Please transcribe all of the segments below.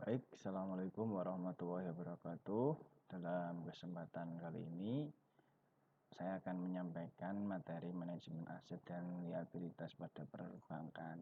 Baik, Assalamualaikum warahmatullahi wabarakatuh. Dalam kesempatan kali ini, saya akan menyampaikan materi manajemen aset dan liabilitas pada perbankan.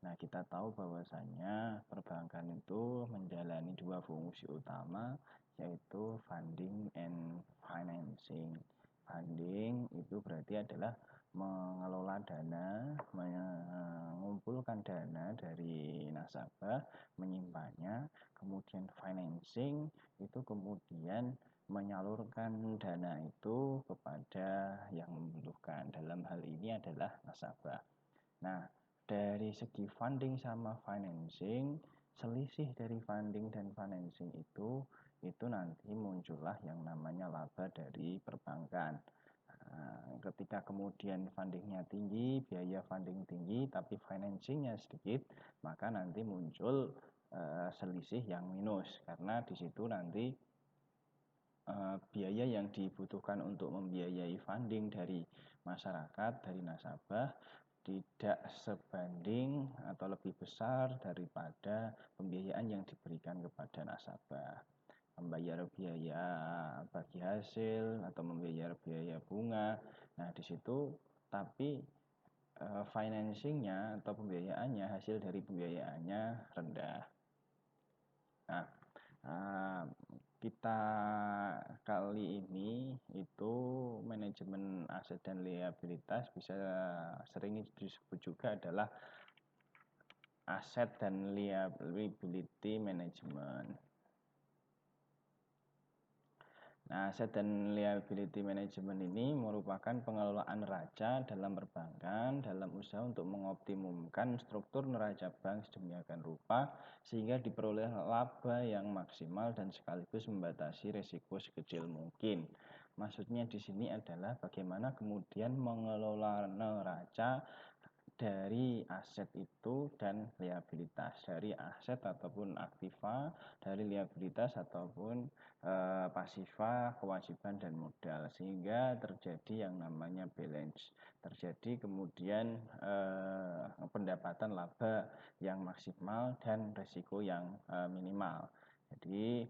Nah, kita tahu bahwasanya perbankan itu menjalani dua fungsi utama, yaitu funding and financing. Funding itu berarti adalah mengelola dana, mengumpulkan dana dari nasabah, menyimpannya, kemudian financing itu kemudian menyalurkan dana itu kepada yang membutuhkan. Dalam hal ini adalah nasabah. Nah, dari segi funding sama financing, selisih dari funding dan financing itu nanti muncullah yang namanya laba dari perbankan. Ketika kemudian fundingnya tinggi, biaya funding tinggi, tapi financingnya sedikit, maka nanti muncul selisih yang minus, karena di situ nanti biaya yang dibutuhkan untuk membiayai funding dari masyarakat, dari nasabah, tidak sebanding atau lebih besar daripada pembiayaan yang diberikan kepada nasabah. Membayar biaya bagi hasil atau membayar biaya bunga. Nah, di situ tapi financingnya atau pembiayaannya, hasil dari pembiayaannya rendah. Nah, kita kali ini itu manajemen aset dan liabilitas bisa sering disebut juga adalah aset dan liability management. Nah, aset dan liability management ini merupakan pengelolaan neraca dalam perbankan dalam usaha untuk mengoptimumkan struktur neraca bank sedemikian rupa sehingga diperoleh laba yang maksimal dan sekaligus membatasi risiko sekecil mungkin. Maksudnya di sini adalah bagaimana kemudian mengelola neraca dari aset itu dan liabilitas, dari aset ataupun aktiva, dari liabilitas ataupun pasifa, kewajiban dan modal, sehingga terjadi yang namanya balance, terjadi kemudian pendapatan laba yang maksimal dan risiko yang minimal. Jadi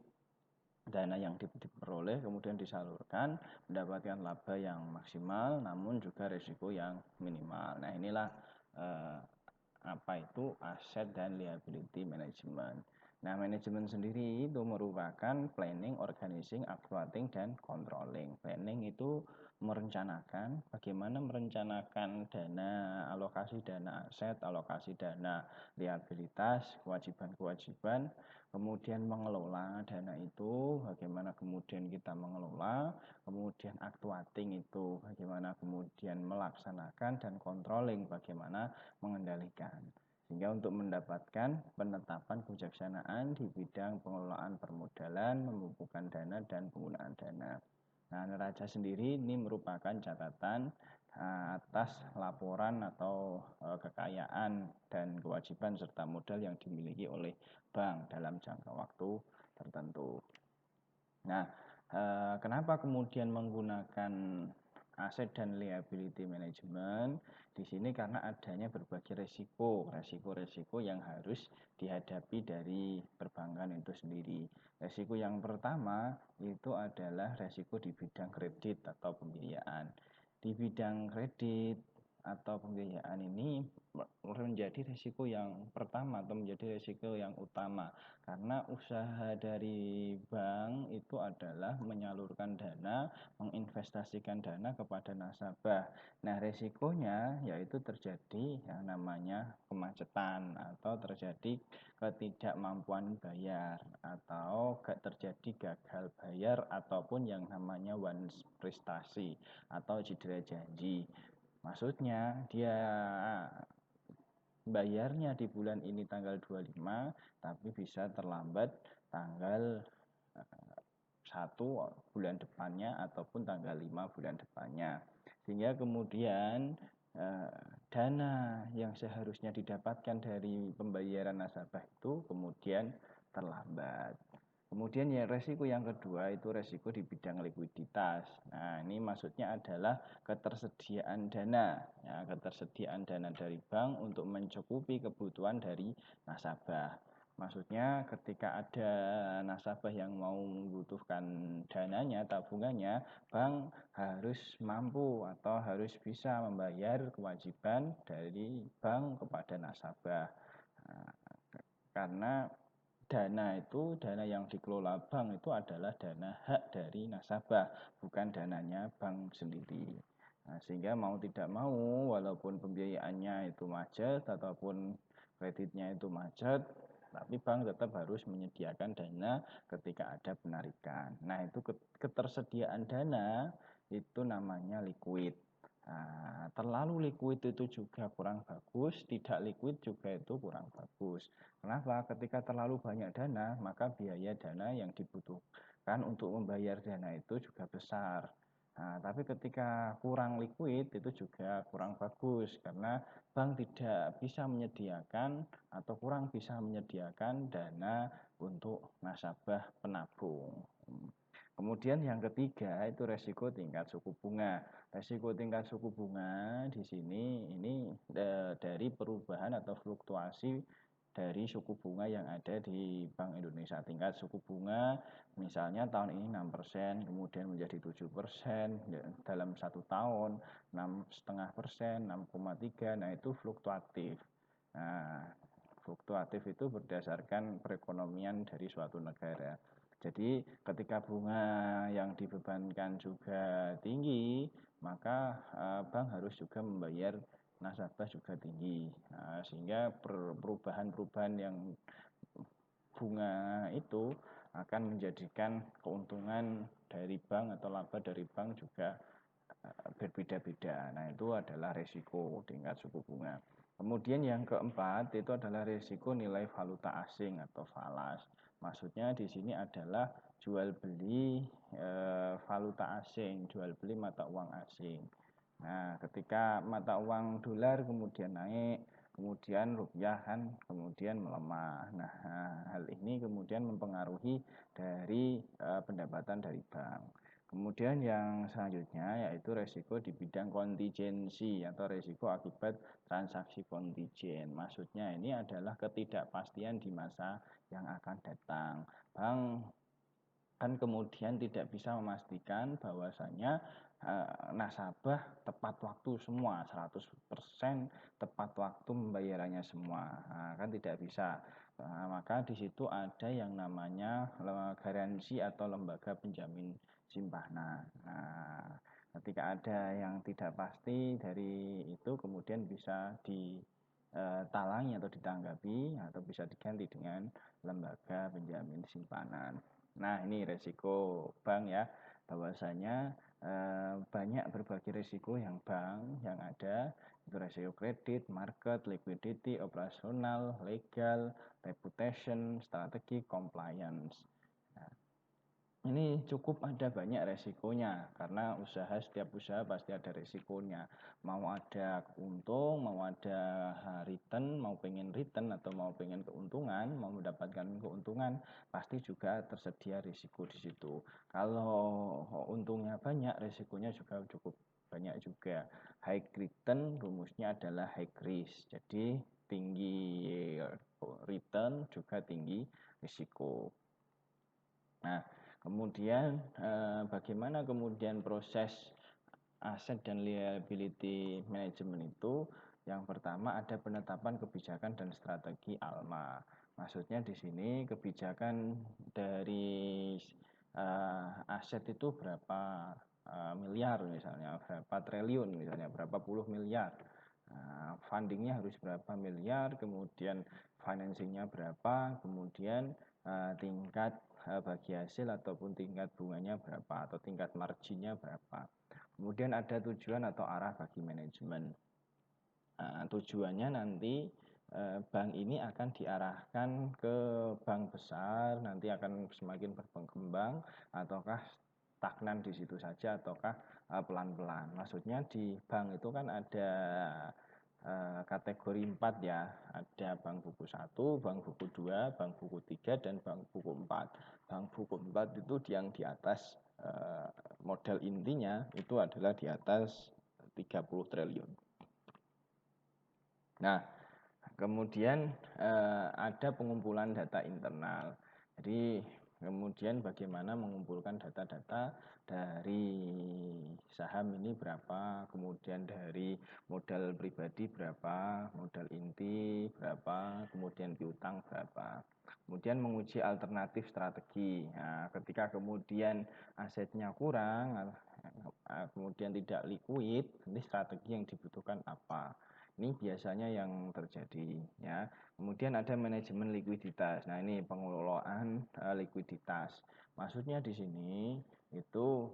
dana yang diperoleh kemudian disalurkan mendapatkan laba yang maksimal namun juga risiko yang minimal. Nah, inilah apa itu aset dan liability management. Nah, manajemen sendiri itu merupakan planning, organizing, actuating, dan controlling. Planning itu merencanakan, bagaimana merencanakan dana, alokasi dana aset, alokasi dana liabilitas, kewajiban-kewajiban, kemudian mengelola dana itu, bagaimana kemudian kita mengelola, kemudian actuating itu, bagaimana kemudian melaksanakan, dan controlling, bagaimana mengendalikan. Sehingga untuk mendapatkan penetapan kebijaksanaan di bidang pengelolaan permodalan, mengumpulkan dana, dan penggunaan dana. Nah, neraca sendiri ini merupakan catatan atas laporan atau kekayaan dan kewajiban serta modal yang dimiliki oleh bank dalam jangka waktu tertentu. Nah, kenapa kemudian menggunakan aset dan liability management di sini? Karena adanya berbagai resiko yang harus dihadapi dari perbankan itu sendiri. Resiko yang pertama itu adalah resiko di bidang kredit atau pembiayaan. Di bidang kredit atau pembiayaan ini menjadi risiko yang pertama atau menjadi risiko yang utama, karena usaha dari bank itu adalah menyalurkan dana, menginvestasikan dana kepada nasabah. Nah, risikonya yaitu terjadi yang namanya kemacetan atau terjadi ketidakmampuan bayar atau terjadi gagal bayar ataupun yang namanya one prestasi atau cedera janji. Maksudnya dia bayarnya di bulan ini tanggal 25 tapi bisa terlambat tanggal 1 bulan depannya ataupun tanggal 5 bulan depannya, sehingga kemudian dana yang seharusnya didapatkan dari pembayaran nasabah itu kemudian terlambat. Kemudian ya resiko yang kedua itu resiko di bidang likuiditas. Nah, ini maksudnya adalah ketersediaan dana. Ya, ketersediaan dana dari bank untuk mencukupi kebutuhan dari nasabah. Maksudnya ketika ada nasabah yang mau membutuhkan dananya, tabungannya, bank harus mampu atau harus bisa membayar kewajiban dari bank kepada nasabah. Nah, karena dana yang dikelola bank itu adalah dana hak dari nasabah, bukan dananya bank sendiri. Nah, sehingga mau tidak mau, walaupun pembiayaannya itu macet ataupun kreditnya itu macet, tapi bank tetap harus menyediakan dana ketika ada penarikan. Nah, itu ketersediaan dana itu namanya liquid. Nah, terlalu liquid itu juga kurang bagus, tidak liquid juga itu kurang bagus. Kenapa? Ketika terlalu banyak dana, maka biaya dana yang dibutuhkan untuk membayar dana itu juga besar. Nah, tapi ketika kurang liquid itu juga kurang bagus karena bank tidak bisa menyediakan atau kurang bisa menyediakan dana untuk nasabah penabung. Kemudian yang ketiga itu resiko tingkat suku bunga. Resiko tingkat suku bunga di sini ini dari perubahan atau fluktuasi dari suku bunga yang ada di Bank Indonesia. Tingkat suku bunga misalnya tahun ini 6%, kemudian menjadi 7% dalam satu tahun, 6,5%, 6,3%, nah itu fluktuatif. Nah, fluktuatif itu berdasarkan perekonomian dari suatu negara. Jadi ketika bunga yang dibebankan juga tinggi, maka bank harus juga membayar nasabah juga tinggi. Nah, sehingga perubahan-perubahan yang bunga itu akan menjadikan keuntungan dari bank atau laba dari bank juga berbeda-beda. Nah, itu adalah resiko tingkat suku bunga. Kemudian yang keempat itu adalah risiko nilai valuta asing atau falas. Maksudnya di sini adalah jual beli valuta asing, jual beli mata uang asing. Nah, ketika mata uang dolar kemudian naik, kemudian rupiah kan kemudian melemah. Nah, hal ini kemudian mempengaruhi dari pendapatan dari bank. Kemudian yang selanjutnya yaitu resiko di bidang kontingensi atau resiko akibat transaksi kontingent. Maksudnya ini adalah ketidakpastian di masa yang akan datang. Bank kan kemudian tidak bisa memastikan bahwasanya nasabah tepat waktu semua, 100% tepat waktu pembayarannya semua. Nah, kan tidak bisa. Nah, maka di situ ada yang namanya garansi atau lembaga penjamin simpanan. Nah, ketika ada yang tidak pasti dari itu kemudian bisa ditalangi atau ditanggapi atau bisa diganti dengan lembaga penjamin simpanan. Nah, ini resiko bank ya, bahwasanya banyak berbagai resiko yang bank yang ada, itu resiko kredit, market, liquidity, operasional, legal, reputation, strategi, compliance. Nah, ini cukup ada banyak resikonya karena setiap usaha pasti ada resikonya. Mau ada untung, mau ada return, mau pengen return atau mau pengen keuntungan, mau mendapatkan keuntungan, pasti juga tersedia risiko di situ. Kalau untungnya banyak, resikonya juga cukup banyak juga. High return rumusnya adalah high risk. Jadi tinggi return juga tinggi risiko. Nah, kemudian bagaimana kemudian proses aset dan liability management itu? Yang pertama ada penetapan kebijakan dan strategi ALMA. Maksudnya di sini kebijakan dari aset itu berapa miliar misalnya, berapa triliun misalnya, berapa puluh miliar. Fundingnya harus berapa miliar, kemudian financingnya berapa, kemudian tingkat bagi hasil ataupun tingkat bunganya berapa atau tingkat marginnya berapa. Kemudian ada tujuan atau arah bagi manajemen. Tujuannya nanti bank ini akan diarahkan ke bank besar, nanti akan semakin berkembang ataukah stagnan di situ saja ataukah pelan-pelan. Maksudnya di bank itu kan ada kategori 4 ya, ada bank buku 1, bank buku 2, bank buku 3, dan bank buku 4. Bank buku 4 itu yang di atas modal intinya itu adalah di atas 30 triliun. Nah, kemudian ada pengumpulan data internal. Jadi kemudian bagaimana mengumpulkan data-data dari saham ini berapa, kemudian dari modal pribadi berapa, modal inti berapa, kemudian piutang berapa. Kemudian menguji alternatif strategi. Nah, ketika kemudian asetnya kurang, kemudian tidak liquid, ini strategi yang dibutuhkan apa? Ini biasanya yang terjadi ya. Kemudian ada manajemen likuiditas. Nah, ini pengelolaan likuiditas. Maksudnya di sini itu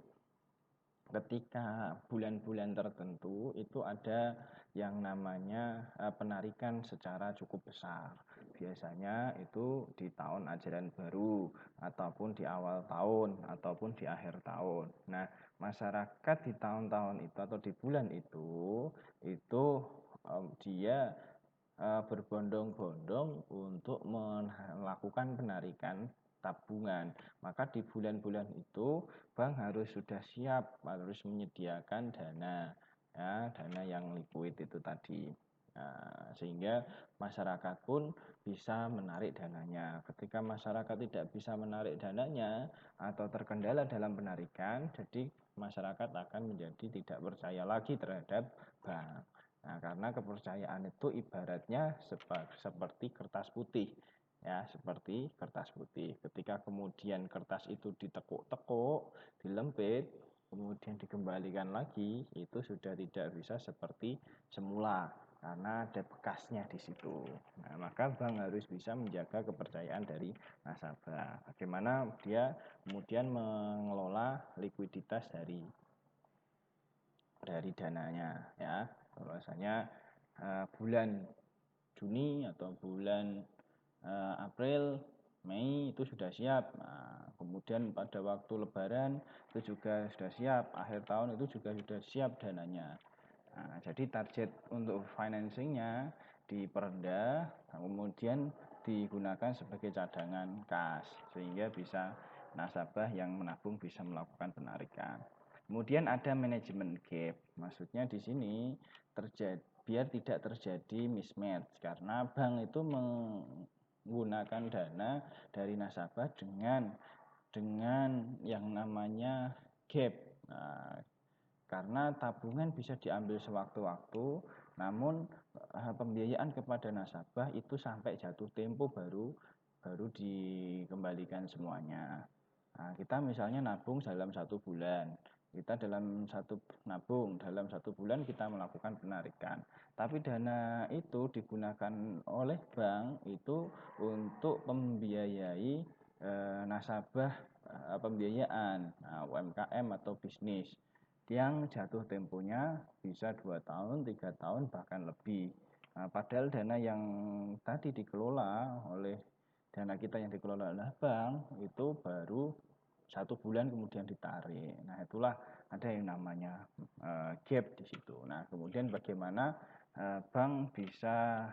ketika bulan-bulan tertentu itu ada yang namanya penarikan secara cukup besar. Biasanya itu di tahun ajaran baru ataupun di awal tahun ataupun di akhir tahun. Nah, masyarakat di tahun-tahun itu atau di bulan itu dia berbondong-bondong untuk melakukan penarikan tabungan. Maka di bulan-bulan itu bank harus sudah siap, harus menyediakan dana, ya, dana yang liquid itu tadi. Nah, sehingga masyarakat pun bisa menarik dananya. Ketika masyarakat tidak bisa menarik dananya atau terkendala dalam penarikan, jadi masyarakat akan menjadi tidak percaya lagi terhadap bank. Nah, karena kepercayaan itu ibaratnya seperti kertas putih. Ya, seperti kertas putih. Ketika kemudian kertas itu ditekuk-tekuk, dilempit, kemudian dikembalikan lagi, itu sudah tidak bisa seperti semula karena ada bekasnya di situ. Nah, maka bank harus bisa menjaga kepercayaan dari nasabah. Bagaimana dia kemudian mengelola likuiditas dari dananya, ya. Bahwasanya bulan Juni atau bulan April, Mei itu sudah siap. Nah, kemudian pada waktu Lebaran itu juga sudah siap. Akhir tahun itu juga sudah siap dananya. Nah, jadi target untuk financingnya diperendah, kemudian digunakan sebagai cadangan kas sehingga bisa nasabah yang menabung bisa melakukan penarikan. Kemudian ada manajemen gap. Maksudnya di sini biar tidak terjadi mismatch karena bank itu menggunakan dana dari nasabah dengan yang namanya gap. Nah, karena tabungan bisa diambil sewaktu-waktu, namun pembiayaan kepada nasabah itu sampai jatuh tempo baru dikembalikan semuanya. Nah, kita misalnya nabung dalam 1 bulan, kita dalam satu bulan kita melakukan penarikan. Tapi dana itu digunakan oleh bank itu untuk membiayai nasabah pembiayaan UMKM atau bisnis yang jatuh temponya bisa 2 tahun, 3 tahun, bahkan lebih. Nah, padahal dana yang tadi dikelola oleh dana kita yang dikelola oleh bank itu baru 1 bulan kemudian ditarik. Nah, itulah ada yang namanya gap di situ. Nah, kemudian bagaimana bank bisa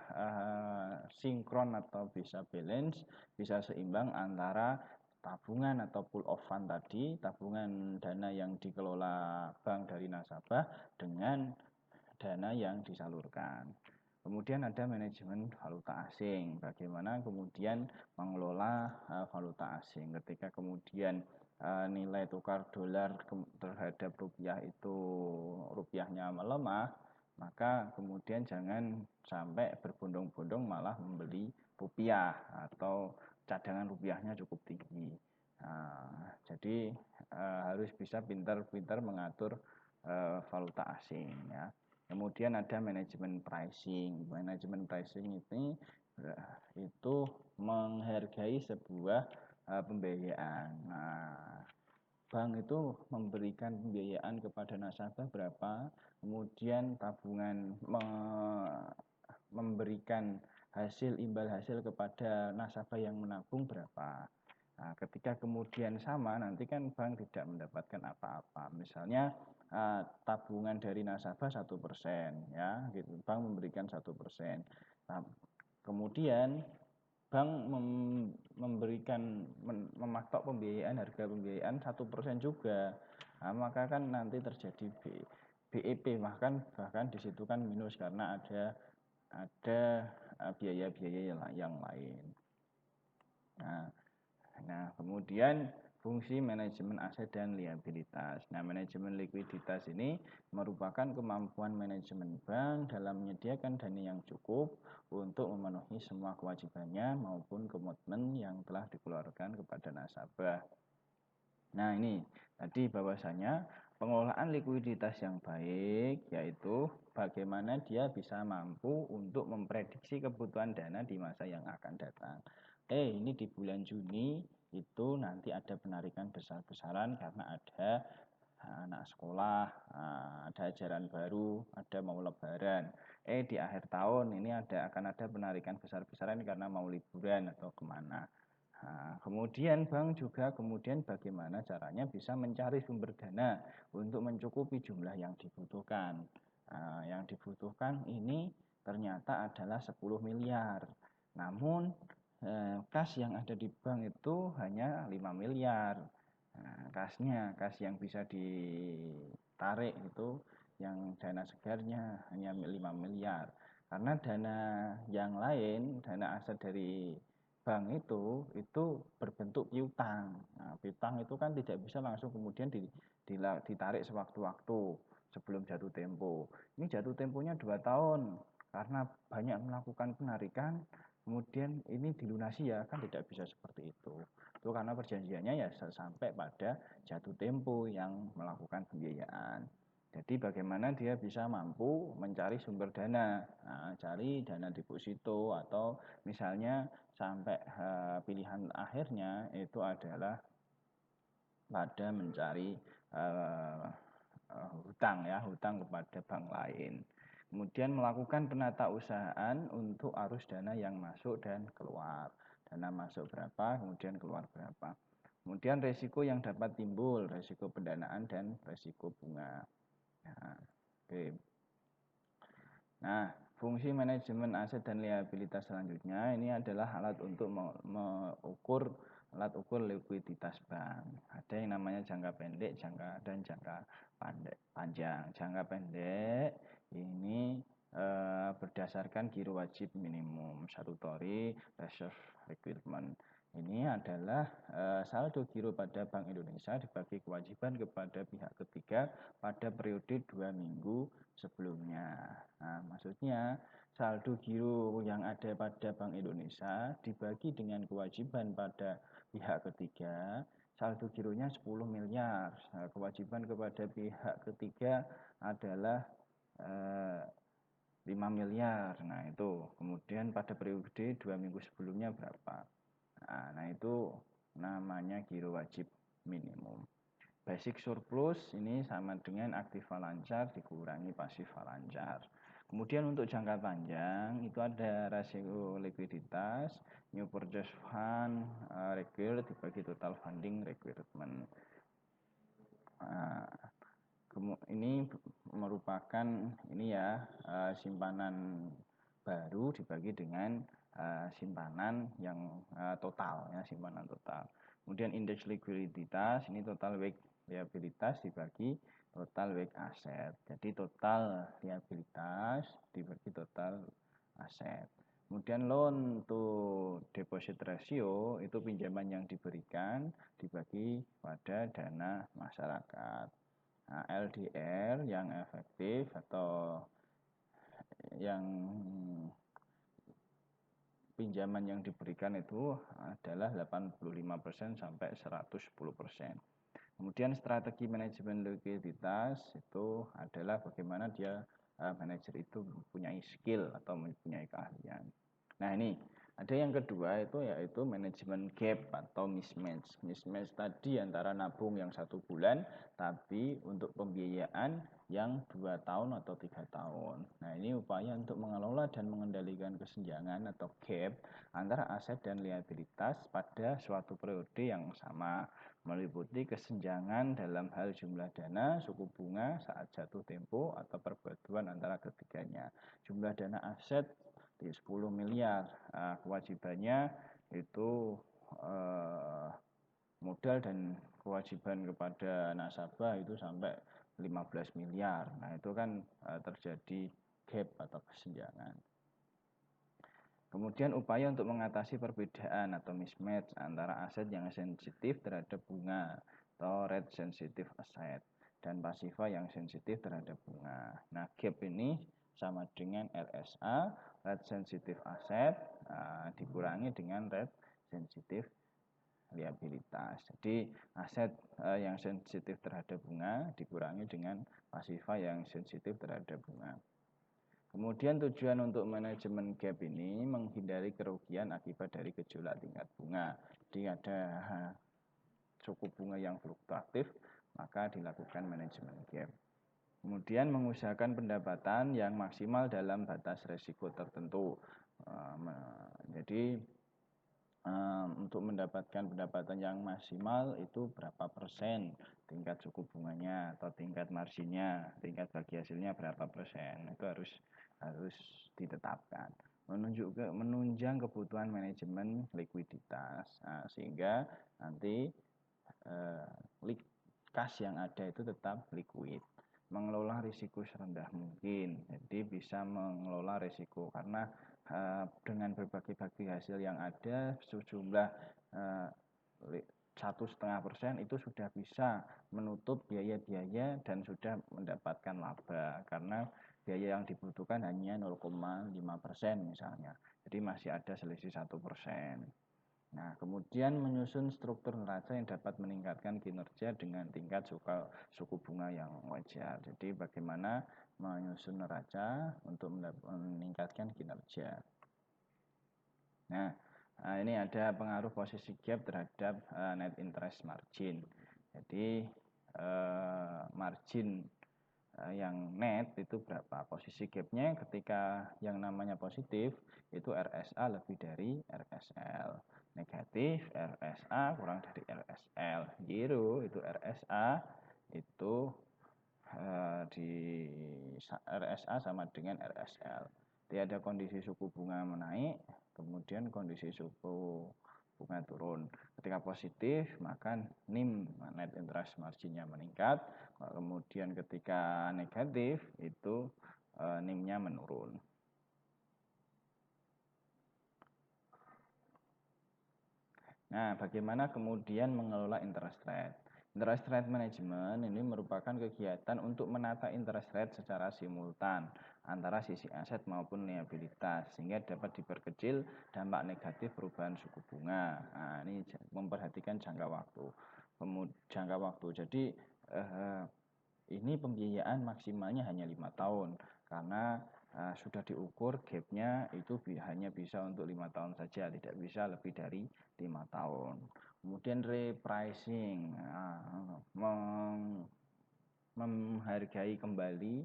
sinkron atau bisa balance, bisa seimbang antara tabungan atau pool of fund tadi, tabungan dana yang dikelola bank dari nasabah dengan dana yang disalurkan. Kemudian ada manajemen valuta asing. Bagaimana kemudian mengelola valuta asing ketika kemudian nilai tukar dolar terhadap rupiah itu rupiahnya melemah, maka kemudian jangan sampai berbondong-bondong malah membeli rupiah atau cadangan rupiahnya cukup tinggi. Nah, jadi harus bisa pintar-pintar mengatur valuta asing ya. Kemudian ada manajemen pricing. Manajemen pricing ini itu menghargai sebuah pembiayaan. Nah, bank itu memberikan pembiayaan kepada nasabah berapa, kemudian tabungan memberikan imbal hasil kepada nasabah yang menabung berapa. Nah, ketika kemudian sama, nanti kan bank tidak mendapatkan apa-apa. Misalnya tabungan dari nasabah 1%, ya, gitu. Bank memberikan 1%. Nah, kemudian bank mematok pembiayaan harga pembiayaan 1% juga. Nah, maka kan nanti terjadi BEP bahkan di situ kan minus karena ada ada biaya-biaya yang lain. Nah, kemudian fungsi manajemen aset dan liabilitas. Nah, manajemen likuiditas ini merupakan kemampuan manajemen bank dalam menyediakan dana yang cukup untuk memenuhi semua kewajibannya maupun komitmen yang telah dikeluarkan kepada nasabah. Nah, ini tadi bahwasanya pengelolaan likuiditas yang baik yaitu bagaimana dia bisa mampu untuk memprediksi kebutuhan dana di masa yang akan datang. Ini di bulan Juni itu nanti ada penarikan besar-besaran karena ada anak sekolah, ada ajaran baru, ada mau lebaran. Di akhir tahun ini akan ada penarikan besar-besaran karena mau liburan atau kemana. Kemudian bank juga bagaimana caranya bisa mencari sumber dana untuk mencukupi jumlah yang dibutuhkan. Yang dibutuhkan ini ternyata adalah 10 miliar. Namun kas yang ada di bank itu hanya 5 miliar. Kas yang bisa ditarik itu yang dana segarnya hanya 5 miliar. Karena dana yang lain, dana aset dari bank itu berbentuk piutang. Nah, piutang itu kan tidak bisa langsung kemudian ditarik sewaktu-waktu sebelum jatuh tempo. Ini jatuh temponya 2 tahun karena banyak melakukan penarikan, kemudian ini dilunasi ya kan tidak bisa seperti itu. Itu karena perjanjiannya ya sampai pada jatuh tempo yang melakukan pembiayaan. Jadi bagaimana dia bisa mampu mencari sumber dana, cari dana deposito atau misalnya sampai pilihan akhirnya itu adalah pada mencari hutang kepada bank lain. Kemudian melakukan penatausahaan untuk arus dana yang masuk dan keluar. Dana masuk berapa, kemudian keluar berapa. Kemudian resiko yang dapat timbul, resiko pendanaan dan resiko bunga. Nah, fungsi manajemen aset dan liabilitas selanjutnya ini adalah alat untuk mengukur likuiditas bank. Ada yang namanya jangka pendek, jangka panjang. Jangka pendek ini berdasarkan giro wajib minimum statutory reserve requirement. Ini adalah saldo giro pada Bank Indonesia dibagi kewajiban kepada pihak ketiga pada periode 2 minggu sebelumnya. Nah, maksudnya saldo giro yang ada pada Bank Indonesia dibagi dengan kewajiban pada pihak ketiga, saldo gironya 10 miliar. Nah, kewajiban kepada pihak ketiga adalah 5 miliar. Nah, itu. Kemudian pada periode 2 minggu sebelumnya berapa? Nah, itu namanya giro wajib minimum. Basic surplus ini sama dengan aktiva lancar dikurangi pasiva lancar. Kemudian untuk jangka panjang itu ada rasio likuiditas, new purchase fund required dibagi total funding requirement. Ini merupakan simpanan baru dibagi dengan simpanan yang total ya, simpanan total. Kemudian indeks likuiditas ini total weight liabilitas dibagi total weight aset. Jadi total liabilitas dibagi total aset. Kemudian loan to deposit ratio itu pinjaman yang diberikan dibagi pada dana masyarakat. Nah, LDR yang efektif atau yang pinjaman yang diberikan itu adalah 85% sampai 110%. Kemudian strategi manajemen likuiditas itu adalah bagaimana dia manajer itu mempunyai skill atau mempunyai keahlian. Nah, ini ada yang kedua itu yaitu manajemen gap atau mismatch. Mismatch tadi antara nabung yang 1 bulan tapi untuk pembiayaan yang 2 tahun atau 3 tahun. Nah, ini upaya untuk mengelola dan mengendalikan kesenjangan atau gap antara aset dan liabilitas pada suatu periode yang sama, meliputi kesenjangan dalam hal jumlah dana, suku bunga saat jatuh tempo atau perpaduan antara ketiganya. Jumlah dana aset di 10 miliar. Kewajibannya itu modal dan kewajiban kepada nasabah itu sampai 15 miliar. Nah, itu kan terjadi gap atau kesenjangan. Kemudian upaya untuk mengatasi perbedaan atau mismatch antara aset yang sensitif terhadap bunga atau rate sensitive asset dan pasifa yang sensitif terhadap bunga. Nah, gap ini sama dengan RSA, rate sensitive asset, dikurangi dengan rate sensitive liabilitas. Jadi aset yang sensitif terhadap bunga dikurangi dengan pasifa yang sensitif terhadap bunga. Kemudian tujuan untuk manajemen gap ini menghindari kerugian akibat dari gejolak tingkat bunga. Jadi ada suku bunga yang fluktuatif, maka dilakukan manajemen gap. Kemudian mengusahakan pendapatan yang maksimal dalam batas resiko tertentu. Jadi untuk mendapatkan pendapatan yang maksimal itu berapa persen tingkat suku bunganya atau tingkat marginnya, tingkat bagi hasilnya berapa persen, itu harus ditetapkan. Menunjang kebutuhan manajemen likuiditas, sehingga nanti kas yang ada itu tetap liquid. Mengelola risiko serendah mungkin, jadi bisa mengelola risiko karena dengan berbagai hasil yang ada sejumlah 1,5% itu sudah bisa menutup biaya-biaya dan sudah mendapatkan laba karena biaya yang dibutuhkan hanya 0,5% misalnya, jadi masih ada selisih 1%. Nah, kemudian menyusun struktur neraca yang dapat meningkatkan kinerja dengan tingkat suku bunga yang wajar. Jadi bagaimana menyusun neraca untuk meningkatkan kinerja. Nah, ini ada pengaruh posisi gap terhadap net interest margin. Jadi margin yang net itu berapa, posisi gapnya ketika yang namanya positif itu RSA lebih dari RSL, negatif RSA kurang dari RSL, zero itu RSA itu di RSA sama dengan RSL. Jadi ada kondisi suku bunga menaik, kemudian kondisi suku bunga turun. Ketika positif, maka NIM net interest marginnya meningkat. Kemudian ketika negatif, itu NIM-nya menurun. Nah, bagaimana kemudian mengelola interest rate? Interest rate management ini merupakan kegiatan untuk menata interest rate secara simultan antara sisi aset maupun liabilitas sehingga dapat diperkecil dampak negatif perubahan suku bunga. Nah, ini memperhatikan jangka waktu. Jadi ini pembiayaan maksimalnya hanya 5 tahun karena sudah diukur gapnya itu hanya bisa untuk 5 tahun saja, tidak bisa lebih dari 5 tahun. Kemudian repricing, menghargai kembali,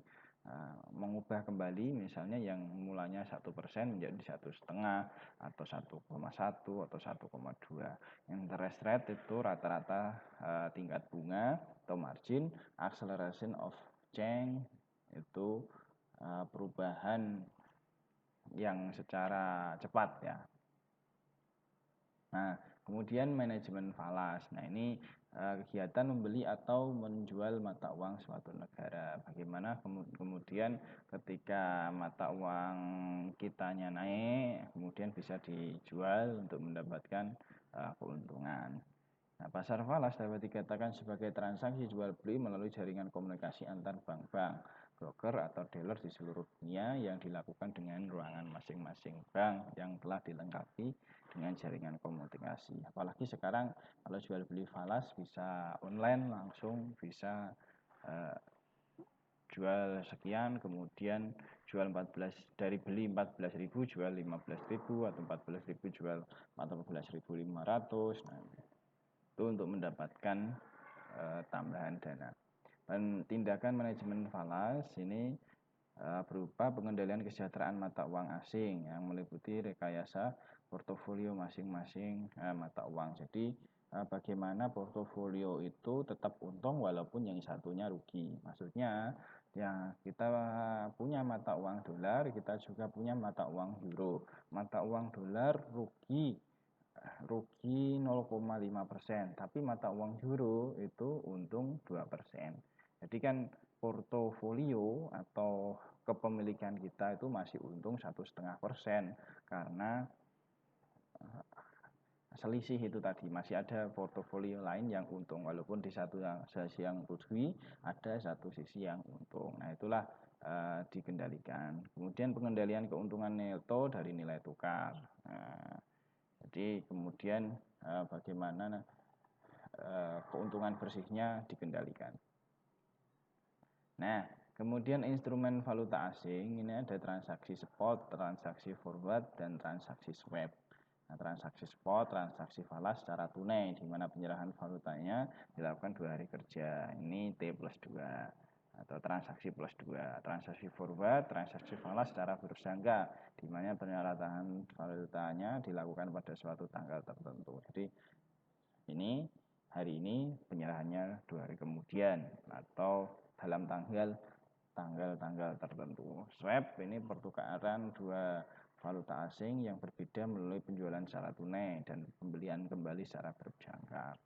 mengubah kembali misalnya yang mulanya 1% menjadi 1,5 atau 1,1 atau 1,2. Interest rate itu rata-rata tingkat bunga atau margin, acceleration of change itu perubahan yang secara cepat ya. Nah, kemudian manajemen falas. Nah, ini kegiatan membeli atau menjual mata uang suatu negara. Bagaimana kemudian ketika mata uang kitanya naik, kemudian bisa dijual untuk mendapatkan keuntungan. Nah, pasar falas dapat dikatakan sebagai transaksi jual beli melalui jaringan komunikasi antar bank-bank, broker atau dealer di seluruh dunia yang dilakukan dengan ruangan masing-masing bank yang telah dilengkapi dengan jaringan komunikasi. Apalagi sekarang kalau jual beli falas bisa online langsung, bisa jual sekian, kemudian jual 14 dari beli 14.000 jual 15.000 atau 14.000 jual 14.500. Nah, itu untuk mendapatkan tambahan dana. Dan tindakan manajemen falas ini berupa pengendalian kesejahteraan mata uang asing yang meliputi rekayasa portofolio masing-masing mata uang. Jadi bagaimana portofolio itu tetap untung walaupun yang satunya rugi. Maksudnya ya kita punya mata uang dolar, kita juga punya mata uang euro. Mata uang dolar rugi 0,5%, tapi mata uang euro itu untung 2%. Jadi kan portofolio atau kepemilikan kita itu masih untung 1,5%, karena selisih itu tadi, masih ada portofolio lain yang untung, walaupun di satu sisi yang rugi ada satu sisi yang untung. Nah itulah dikendalikan. Kemudian pengendalian keuntungan neto dari nilai tukar. Nah, jadi kemudian bagaimana keuntungan bersihnya dikendalikan. Nah, kemudian instrumen valuta asing ini ada transaksi spot, transaksi forward, dan transaksi swap. Nah, transaksi spot, transaksi falas secara tunai, di mana penyerahan valutanya dilakukan 2 hari kerja. Ini T+2 atau transaksi +2. Transaksi forward, transaksi falas secara berjangka, di mana penyerahan valutanya dilakukan pada suatu tanggal tertentu. Jadi ini hari ini penyerahannya 2 hari kemudian atau dalam tanggal tertentu. Swap ini pertukaran dua valuta asing yang berbeda melalui penjualan secara tunai dan pembelian kembali secara berjangka.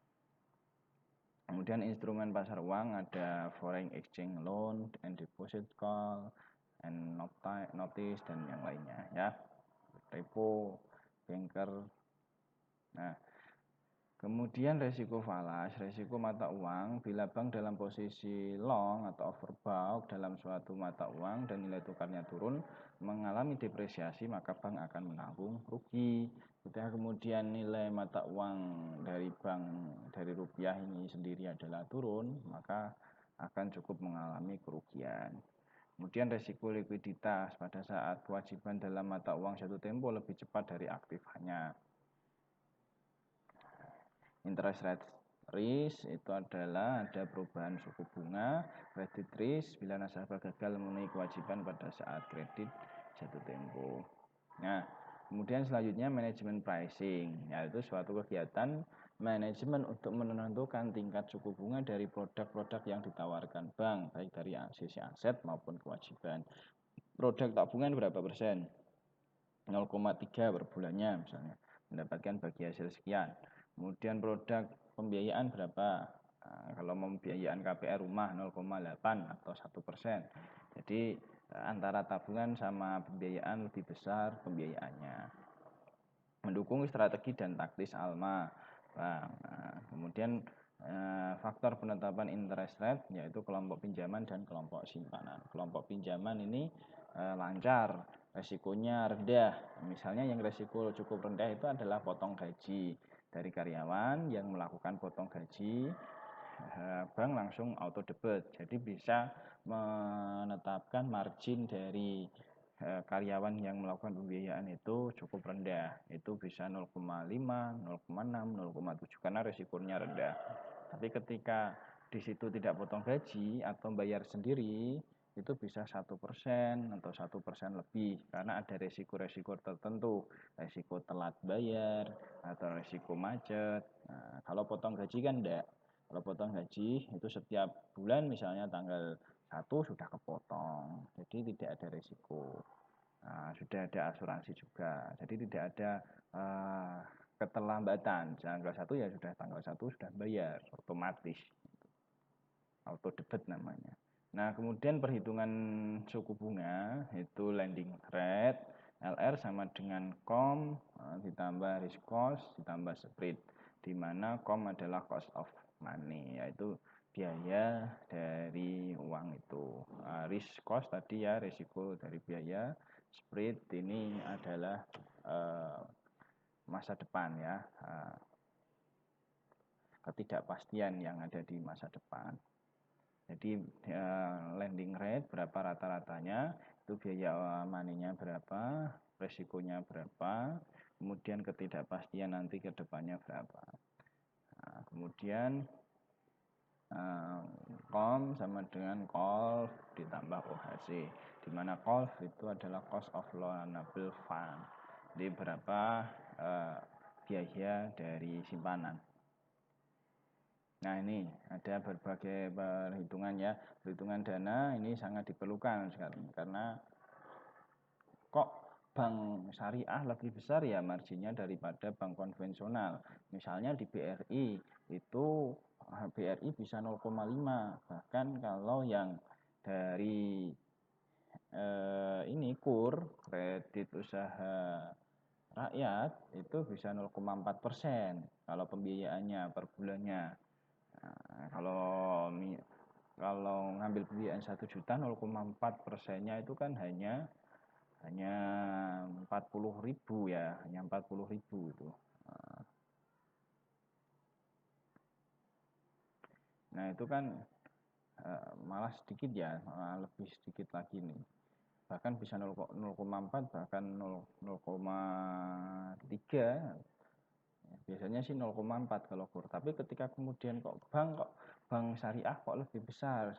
Kemudian instrumen pasar uang ada foreign exchange loan and deposit call and notice dan yang lainnya ya. Repo, banker. Nah, kemudian resiko falas, resiko mata uang bila bank dalam posisi long atau overbought dalam suatu mata uang dan nilai tukarnya turun mengalami depresiasi, maka bank akan menanggung rugi. Ketika kemudian nilai mata uang dari bank dari rupiah ini sendiri adalah turun, maka akan cukup mengalami kerugian. Kemudian resiko likuiditas pada saat kewajiban dalam mata uang jatuh tempo lebih cepat dari aktifnya. Interest rate risk itu adalah ada perubahan suku bunga, credit risk bila nasabah gagal memenuhi kewajiban pada saat kredit jatuh tempo. Nah, kemudian selanjutnya manajemen pricing, yaitu suatu kegiatan manajemen untuk menentukan tingkat suku bunga dari produk-produk yang ditawarkan bank, baik dari sisi aset maupun kewajiban. Produk tabungan berapa persen? 0,3 per bulannya misalnya, mendapatkan bagi hasil sekian. Kemudian produk pembiayaan berapa? Nah, kalau pembiayaan KPR rumah 0,8 atau 1%. Jadi antara tabungan sama pembiayaan lebih besar pembiayaannya. Mendukung strategi dan taktis Alma. Nah, kemudian faktor penetapan interest rate yaitu kelompok pinjaman dan kelompok simpanan. Kelompok pinjaman ini lancar, resikonya rendah. Misalnya yang resiko cukup rendah itu adalah potong gaji dari karyawan yang melakukan potong gaji, bank langsung auto debit. Jadi bisa menetapkan margin dari karyawan yang melakukan pembiayaan itu cukup rendah. Itu bisa 0,5, 0,6, 0,7 karena resikonya rendah. Tapi ketika di situ tidak potong gaji atau bayar sendiri, itu bisa 1% atau 1% lebih karena ada resiko-resiko tertentu, resiko telat bayar atau resiko macet. Nah, kalau potong gaji kan enggak. Kalau potong gaji itu setiap bulan misalnya tanggal 1 sudah kepotong, jadi tidak ada resiko. Nah, sudah ada asuransi juga, jadi tidak ada keterlambatan. Tanggal 1 ya sudah tanggal 1 sudah bayar otomatis, auto debit namanya. Nah, kemudian perhitungan suku bunga itu lending rate, LR sama dengan COM ditambah risk cost ditambah spread, di mana COM adalah cost of money, yaitu biaya dari uang itu. Risk cost tadi ya risiko dari biaya, spread ini adalah masa depan ya, ketidakpastian yang ada di masa depan. Jadi lending rate berapa rata-ratanya, itu biaya money-nya berapa, resikonya berapa, kemudian ketidakpastian nanti ke depannya berapa. Nah, kemudian COM sama dengan COLF ditambah OHC, di mana COLF itu adalah cost of loanable fund. Jadi berapa biaya dari simpanan. Nah, ini ada berbagai perhitungan ya. Perhitungan dana ini sangat diperlukan sekarang karena kok bank syariah lebih besar ya marginnya daripada bank konvensional. Misalnya di BRI itu BRI bisa 0,5, bahkan kalau yang dari ini kredit usaha rakyat itu bisa 0,4% kalau pembiayaannya per bulannya. Nah, kalau ngambil pembiayaan 1 juta 0,4%-nya itu kan hanya 40.000 ya, hanya 40.000 itu. Nah, itu kan malah sedikit ya, malah lebih sedikit lagi nih. Bahkan bisa 0,4, bahkan 0,3. Biasanya sih 0,4 kalau kur. Tapi ketika kemudian bank syariah kok lebih besar 1%.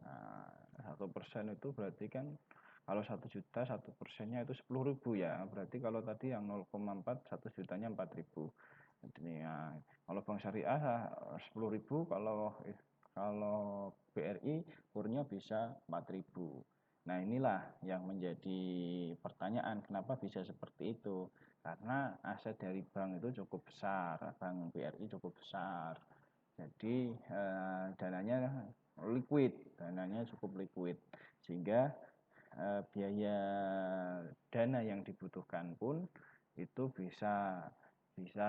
Nah, 1% itu berarti kan kalau 1 juta 1%-nya itu 10.000 ya. Berarti kalau tadi yang 0,4 1 jutanya 4.000. Jadi ya, kalau bank syariah 10.000, kalau BRI kurnya bisa 4.000. Nah, inilah yang menjadi pertanyaan, kenapa bisa seperti itu? Karena aset dari bank itu cukup besar, bank BRI cukup besar. Jadi dananya cukup liquid, sehingga biaya dana yang dibutuhkan pun itu bisa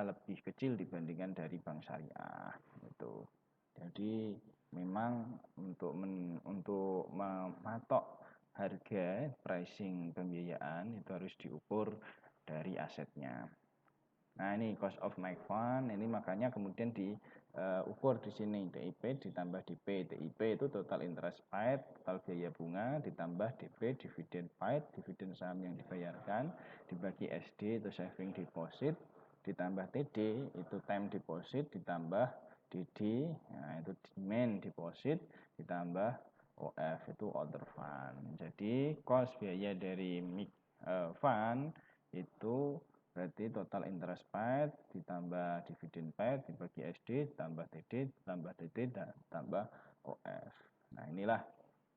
lebih kecil dibandingkan dari bank syariah itu. Jadi memang untuk mematok harga pricing pembiayaan itu harus diukur dari asetnya. Nah, ini cost of my fund, ini makanya kemudian diukur di sini DIP ditambah DP. DIP itu total interest paid, total biaya bunga ditambah DP, dividen paid, dividen saham yang dibayarkan, dibagi SD itu saving deposit, ditambah TD itu time deposit, ditambah DD, nah itu demand deposit, ditambah OF itu order fund. Jadi cost biaya dari fund itu berarti total interest paid ditambah dividen paid dibagi SD ditambah TD ditambah DT dan tambah OF. Nah, inilah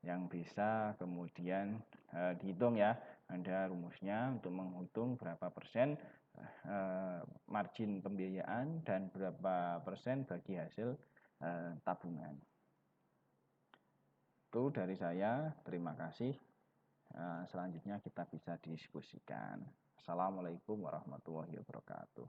yang bisa kemudian dihitung ya. Ada rumusnya untuk menghitung berapa persen margin pembiayaan dan berapa persen bagi hasil tabungan. Itu dari saya, terima kasih. Selanjutnya kita bisa diskusikan. Assalamualaikum warahmatullahi wabarakatuh.